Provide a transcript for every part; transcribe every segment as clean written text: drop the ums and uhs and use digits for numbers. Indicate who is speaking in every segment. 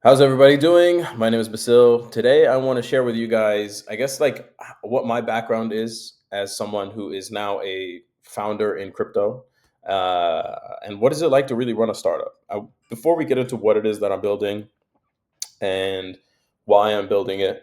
Speaker 1: How's everybody doing? My name is Basil. Today, I want to share with you guys, I guess, what my background is as someone who is now a founder in crypto, and what is it like to really run a startup. Before we get into what it is that I'm building and why I'm building it,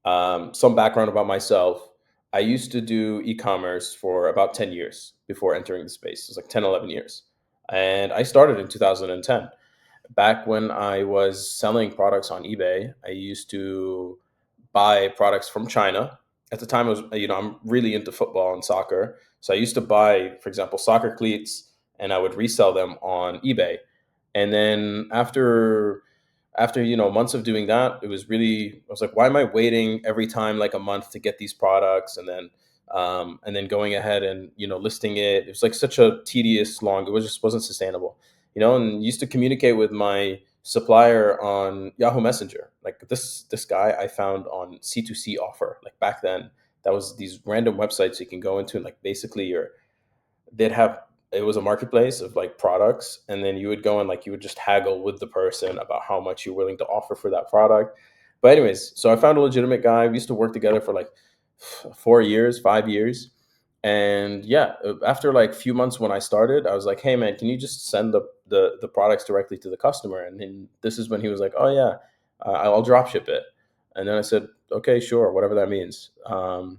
Speaker 1: some background about myself. I used to do e-commerce for about 10 years before entering the space. It was like 10, 11 years. And I started in 2010. Back when I was selling products on eBay, I used to buy products from China. At the time, I'm really into football and soccer. So I used to buy, for example, soccer cleats, and I would resell them on eBay. And then after months of doing that, it was really, I was like, why am I waiting every time like a month to get these products, and then going ahead and listing it. It was like such a tedious long, it was just wasn't sustainable. And used to communicate with my supplier on Yahoo Messenger. Like this guy I found on C2C offer. Like back then, that was these random websites you can go into, and like basically they'd have, it was a marketplace of like products, and then you would go and like you would just haggle with the person about how much you're willing to offer for that product. But anyways, so I found a legitimate guy. We used to work together for like 4 years, 5 years. And yeah, after like few months when I started, I was like, hey man, can you just send the products directly to the customer? And then this is when he was like, oh yeah, I'll drop ship it. And then I said, okay, sure, whatever that means.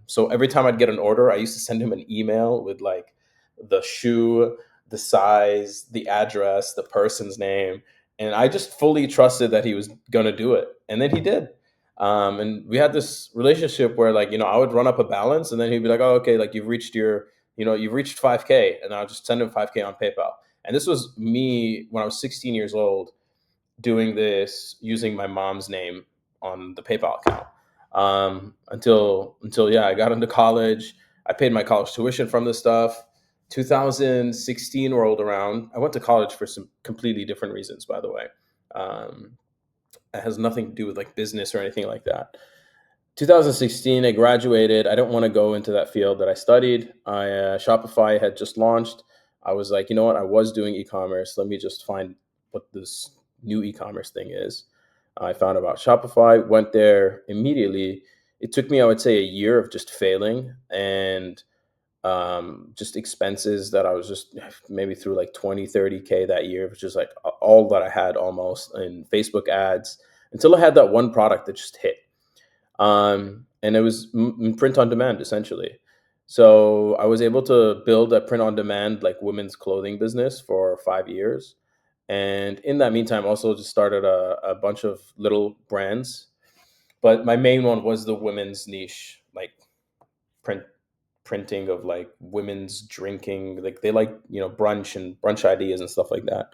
Speaker 1: So every time I'd get an order, I used to send him an email with like the shoe, the size, the address, the person's name, and I just fully trusted that he was gonna do it, and then he did. And we had this relationship where, like, I would run up a balance, and then he'd be like, "Oh, okay, like you've reached 5K," and I'll just send him 5K on PayPal. And this was me when I was 16 years old, doing this using my mom's name on the PayPal account. Until yeah, I got into college. I paid my college tuition from this stuff. 2016 rolled around. I went to college for some completely different reasons, by the way. Um, it has nothing to do with like business or anything like that. 2016, I graduated. I don't want to go into that field that I studied. Shopify had just launched. I was like, you know what? I was doing e-commerce. Let me just find what this new e-commerce thing is. I found about Shopify, went there immediately. It took me, I would say, a year of just failing and just expenses that I was just maybe through like 20, 30K that year, which is like all that I had almost in Facebook ads, until I had that one product that just hit. And it was print on demand essentially. So I was able to build a print on demand like women's clothing business for 5 years. And in that meantime, also just started a bunch of little brands. But my main one was the women's niche, like print printing of like women's drinking, like they like brunch and brunch ideas and stuff like that.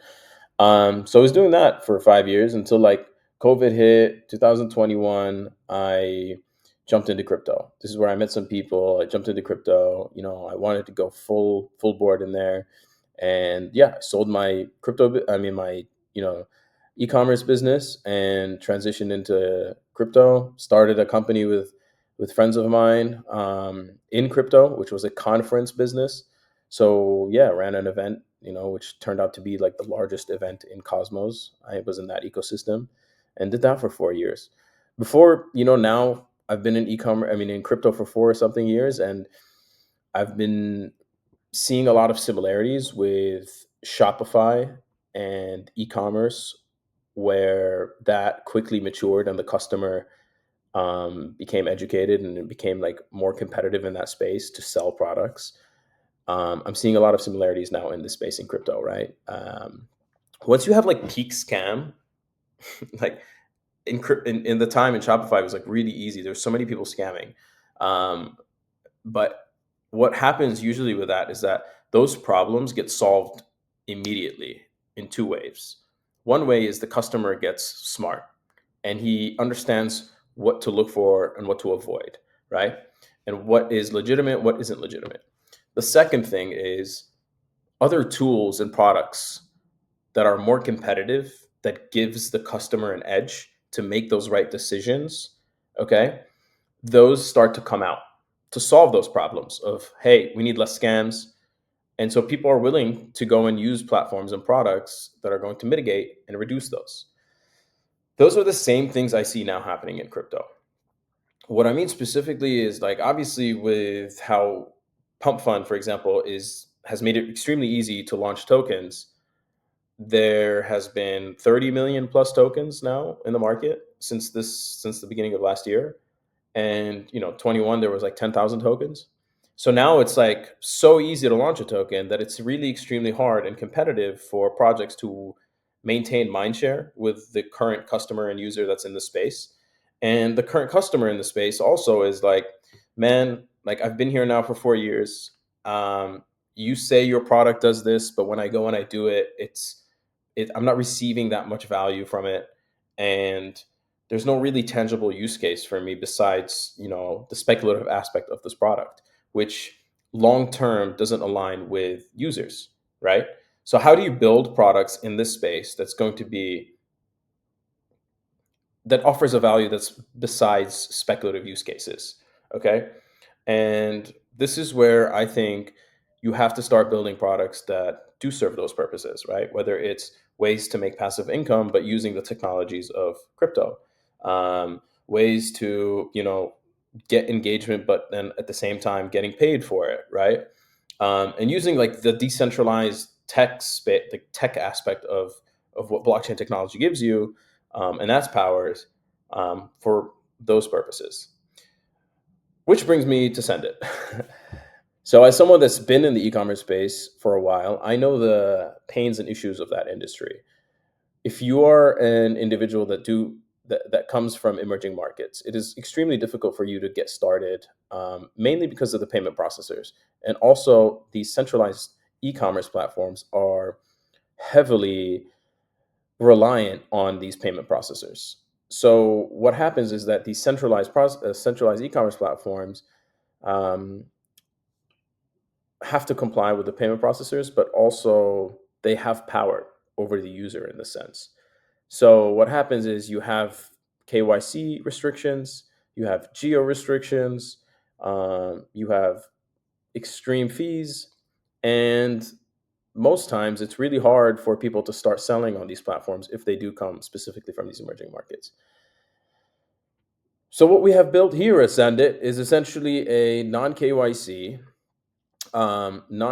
Speaker 1: So I was doing that for 5 years until like COVID hit 2021. I jumped into crypto. This is where I met some people. I jumped into crypto. I wanted to go full board in there, and yeah, I sold my my you know e-commerce business and transitioned into crypto. Started a company with friends of mine in crypto, which was a conference business. So yeah, ran an event, which turned out to be like the largest event in Cosmos. I was in that ecosystem and did that for 4 years. Before, now I've been in e-commerce, in crypto for 4 or something years, and I've been seeing a lot of similarities with Shopify and e-commerce, where that quickly matured and the customer became educated and it became like more competitive in that space to sell products. I'm seeing a lot of similarities now in the space in crypto, right? Once you have like peak scam, like in the time in Shopify, it was like really easy. There's so many people scamming. Um, but what happens usually with that is that those problems get solved immediately in two ways. One way is the customer gets smart and he understands what to look for and what to avoid, right? And what is legitimate, what isn't legitimate. The second thing is other tools and products that are more competitive, that gives the customer an edge to make those right decisions, okay? Those start to come out to solve those problems of, hey, we need less scams. And so people are willing to go and use platforms and products that are going to mitigate and reduce those. Those are the same things I see now happening in crypto. What I mean specifically is like obviously with how Pump Fund, for example, is has made it extremely easy to launch tokens. There has been 30 million plus tokens now in the market since the beginning of last year. And 21 there was like 10,000 tokens. So now it's like so easy to launch a token that it's really extremely hard and competitive for projects to maintain mindshare with the current customer and user that's in the space. And the current customer in the space also is like, man, like I've been here now for 4 years. You say your product does this, but when I go and I do it, I'm not receiving that much value from it. And there's no really tangible use case for me besides the speculative aspect of this product, which long term doesn't align with users, right? So how do you build products in this space that offers a value that's besides speculative use cases? Okay. And this is where I think you have to start building products that do serve those purposes, right? Whether it's ways to make passive income, but using the technologies of crypto, ways to, get engagement, but then at the same time getting paid for it, right? And using like the decentralized the tech aspect of what blockchain technology gives you, and that's powers for those purposes. Which brings me to Send It. So, as someone that's been in the e-commerce space for a while, I know the pains and issues of that industry. If you are an individual that comes from emerging markets, it is extremely difficult for you to get started, mainly because of the payment processors, and also these centralized e-commerce platforms are heavily reliant on these payment processors. So, what happens is that these centralized e-commerce platforms um, have to comply with the payment processors, but also they have power over the user in the sense. So what happens is you have KYC restrictions, you have geo restrictions, you have extreme fees, and most times it's really hard for people to start selling on these platforms if they do come specifically from these emerging markets. So what we have built here at Sendit is essentially a non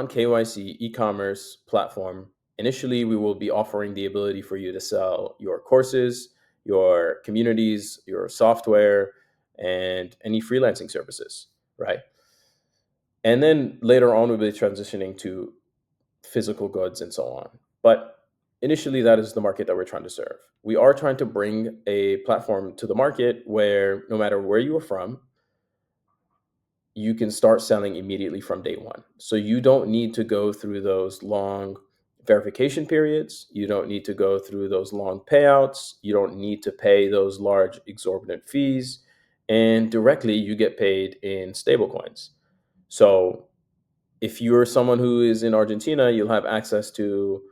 Speaker 1: KYC e-commerce platform. Initially, we will be offering the ability for you to sell your courses, your communities, your software, and any freelancing services, right? And then later on, we'll be transitioning to physical goods and so on. But initially, that is the market that we're trying to serve. We are trying to bring a platform to the market where no matter where you are from, you can start selling immediately from day one. So you don't need to go through those long verification periods. You don't need to go through those long payouts. You don't need to pay those large exorbitant fees. And directly you get paid in stablecoins. So if you're someone who is in Argentina, you'll have access to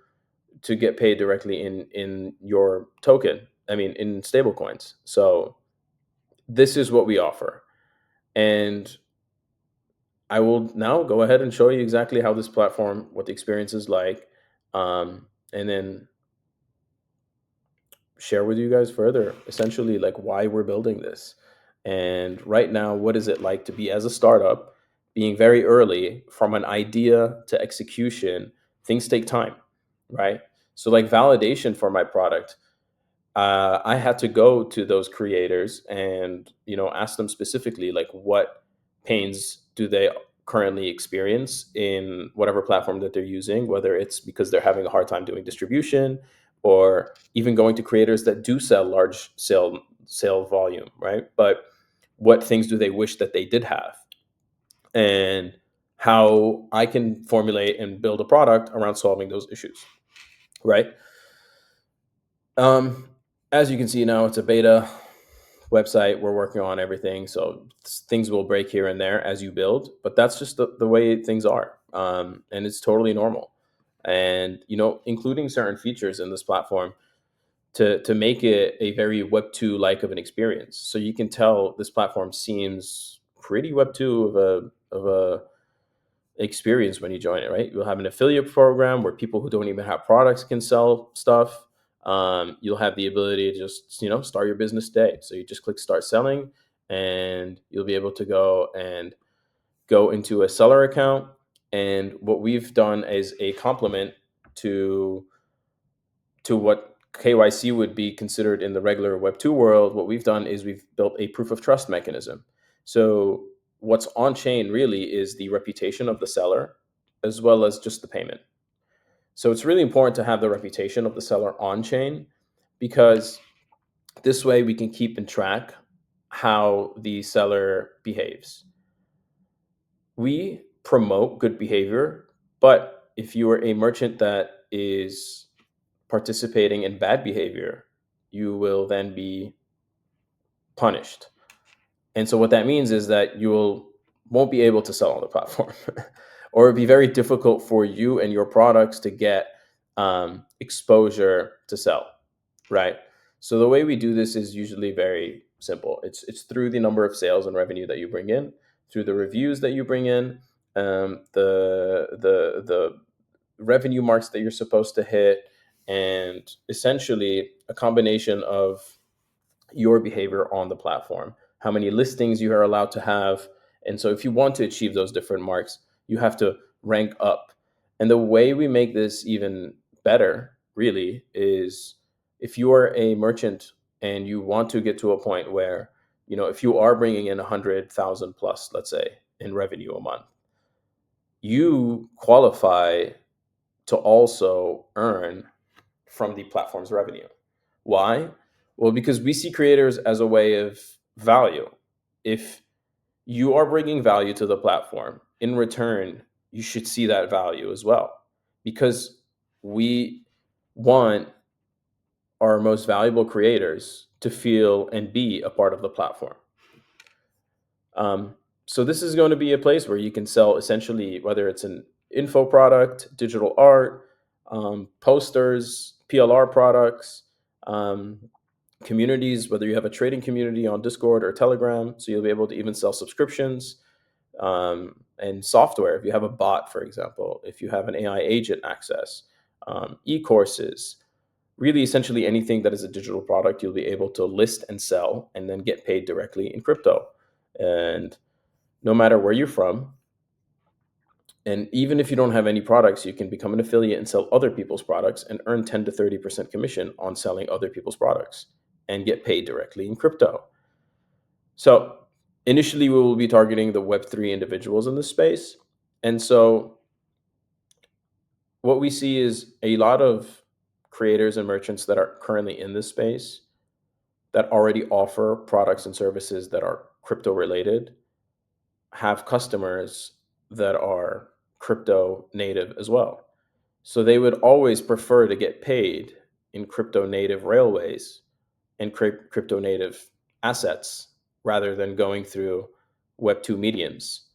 Speaker 1: get paid directly in your token. I mean in stablecoins. So this is what we offer. And I will now go ahead and show you exactly how this platform, what the experience is like, and then share with you guys further, essentially, like why we're building this. And right now, what is it like to be as a startup, being very early from an idea to execution? Things take time, right? So, like validation for my product, I had to go to those creators and ask them specifically like what pains do they currently experience in whatever platform that they're using, whether it's because they're having a hard time doing distribution or even going to creators that do sell large sale volume, right? But what things do they wish that they did have, and how I can formulate and build a product around solving those issues, right? Um, as you can see now, it's a beta website. We're working on everything, so things will break here and there as you build, but that's just the way things are, and it's totally normal. And including certain features in this platform to make it a very Web 2 like of an experience, so you can tell this platform seems pretty Web 2 of a experience when you join it, right? You'll have an affiliate program where people who don't even have products can sell stuff. you'll have the ability to just start your business today. So you just click start selling, and you'll be able to go and go into a seller account. And what we've done is a complement to what KYC would be considered in the regular Web2 world. What we've done is we've built a proof of trust mechanism. So what's on chain really is the reputation of the seller as well as just the payment. So it's really important to have the reputation of the seller on chain, because this way we can keep in track how the seller behaves. We promote good behavior, but if you are a merchant that is participating in bad behavior, you will then be punished. And so what that means is that won't be able to sell on the platform, or it'd be very difficult for you and your products to get exposure to sell, right? So the way we do this is usually very simple. It's through the number of sales and revenue that you bring in, through the reviews that you bring in, the revenue marks that you're supposed to hit, and essentially a combination of your behavior on the platform, how many listings you are allowed to have. And so if you want to achieve those different marks, you have to rank up. And the way we make this even better really is, if you are a merchant and you want to get to a point where, if you are bringing in 100,000 plus, let's say, in revenue a month, you qualify to also earn from the platform's revenue. Why? Well, because we see creators as a way of value. If you are bringing value to the platform, in return, you should see that value as well. Because we want our most valuable creators to feel and be a part of the platform. So this is going to be a place where you can sell essentially, whether it's an info product, digital art, posters, PLR products, um, communities, whether you have a trading community on Discord or Telegram. So you'll be able to even sell subscriptions, and software. If you have a bot, for example, if you have an AI agent access, e-courses, really essentially anything that is a digital product, you'll be able to list and sell and then get paid directly in crypto. And no matter where you're from, and even if you don't have any products, you can become an affiliate and sell other people's products and earn 10 to 30% commission on selling other people's products and get paid directly in crypto. So initially, we will be targeting the Web3 individuals in this space. And so what we see is a lot of creators and merchants that are currently in this space that already offer products and services that are crypto related have customers that are crypto native as well. So they would always prefer to get paid in crypto native railways and crypto native assets rather than going through Web2 mediums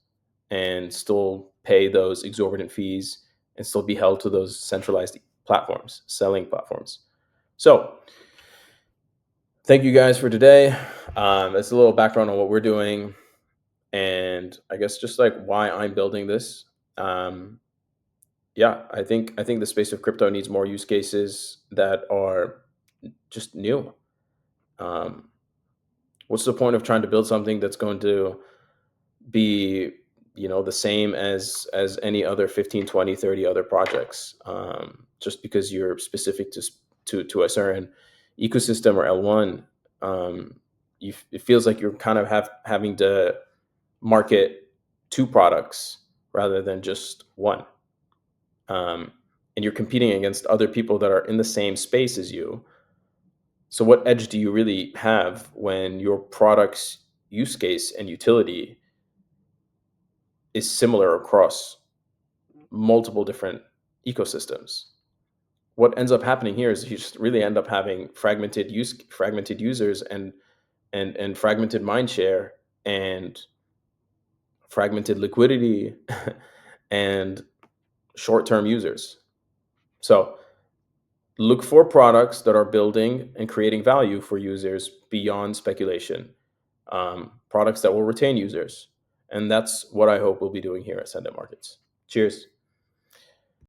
Speaker 1: and still pay those exorbitant fees and still be held to those centralized platforms, selling platforms. So thank you guys for today. That's a little background on what we're doing, and I guess just like why I'm building this. Yeah, I think the space of crypto needs more use cases that are just new. Um, what's the point of trying to build something that's going to be the same as any other 15, 20, 30 other projects, just because you're specific to a certain ecosystem or L1. It feels like you're kind of having to market two products rather than just one. um, and you're competing against other people that are in the same space as you. So what edge do you really have when your product's use case and utility is similar across multiple different ecosystems? What ends up happening here is you just really end up having fragmented users, and fragmented mind share, and fragmented liquidity, and short-term users. So look for products that are building and creating value for users beyond speculation, products that will retain users. And that's what I hope we'll be doing here at Sendit Markets. Cheers.